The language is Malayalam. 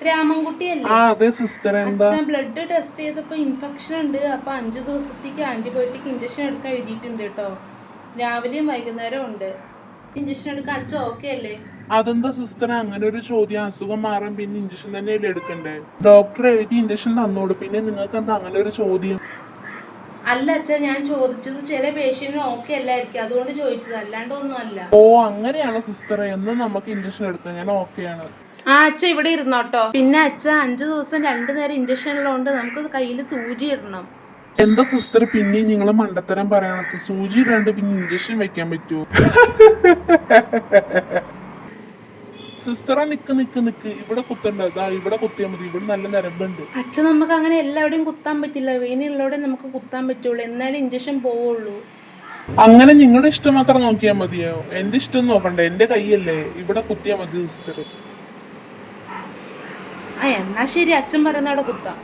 രാമൻകുട്ടിയല്ലേ? അതെ സിസ്റ്റർ. എന്താ? അച്ഛൻ ബ്ലഡ് ടെസ്റ്റ് ചെയ്തപ്പോ ഇൻഫെക്ഷൻ ഉണ്ട്. അപ്പൊ 5 ദിവസത്തേക്ക് ആന്റിബയോട്ടിക് ഇഞ്ചക്ഷൻ എടുക്കാൻ എഴുതിയിട്ടുണ്ട് കേട്ടോ. രാവിലെയും വൈകുന്നേരവും ഉണ്ട്. ഇഞ്ചക്ഷൻ എടുക്കാൻ അച്ഛൻ ഓക്കെ അല്ലേ? അതെന്താ സിസ്റ്റർ അങ്ങനെ ഒരു ചോദ്യം? അസുഖം മാറാൻ പിന്നെ ഇഞ്ചക്ഷൻ തന്നെയല്ലേ എടുക്കണ്ടേ? ഡോക്ടർ എഴുതി ഇഞ്ചക്ഷൻ തന്നോട്, പിന്നെ നിങ്ങൾക്ക് എന്താ അങ്ങനെ ഒരു ചോദ്യം? അല്ല അച്ഛാ, ഞാൻ ചോദിച്ചത് ചില പേഷ്യന്റിന് ഓക്കെ അല്ലായിരിക്കും, അതുകൊണ്ട് ചോദിച്ചത്, അല്ലാണ്ട് ഒന്നും അല്ല. ഓ അങ്ങനെയാണോ സിസ്റ്റർ? എന്ന് നമുക്ക് ഇഞ്ചക്ഷൻ എടുക്കാം, ഞാൻ ഓക്കെയാണ്. അച്ഛ ഇവിടെ ഇരുന്നോട്ടോ. പിന്നെ അച്ഛ 5 ദിവസം 2 നേരം ഇഞ്ചക്ഷൻ ഉള്ളതുകൊണ്ട് നമുക്ക് കയ്യിൽ സൂചി ഇടണം. എന്താ സിസ്റ്റർ പിന്നെ നിങ്ങള് മണ്ടത്തരം പറയണത്? സൂചി ഇടാണ്ട് പിന്നെ ഇഞ്ചക്ഷൻ വെക്കാൻ പറ്റുമോ? സിസ്റ്ററാ നിക്ക് നിക്ക് നിക്ക്, ഇവിടെ കുത്തണ്ട, ഇവിടെ കുത്തിയാ മതി, ഇവിടെ നല്ല നരമ്പുണ്ട്. അച്ഛ നമുക്ക് അങ്ങനെ എല്ലാവരുടെയും കുത്താൻ പറ്റില്ല, വെയിനുള്ളവിടെ നമുക്ക് കുത്താൻ പറ്റുള്ളൂ, എന്നാലും ഇഞ്ചക്ഷൻ പോവുള്ളൂ. അങ്ങനെ നിങ്ങളുടെ ഇഷ്ടം മാത്രം നോക്കിയാൽ മതിയോ? എന്റെ ഇഷ്ടം നോക്കണ്ട, എന്റെ കൈയല്ലേ, ഇവിടെ കുത്തിയാ മതി സിസ്റ്റർ. എന്നാ ശരി, അച്ഛൻ പറയുന്ന അവിടെ കുത്താം.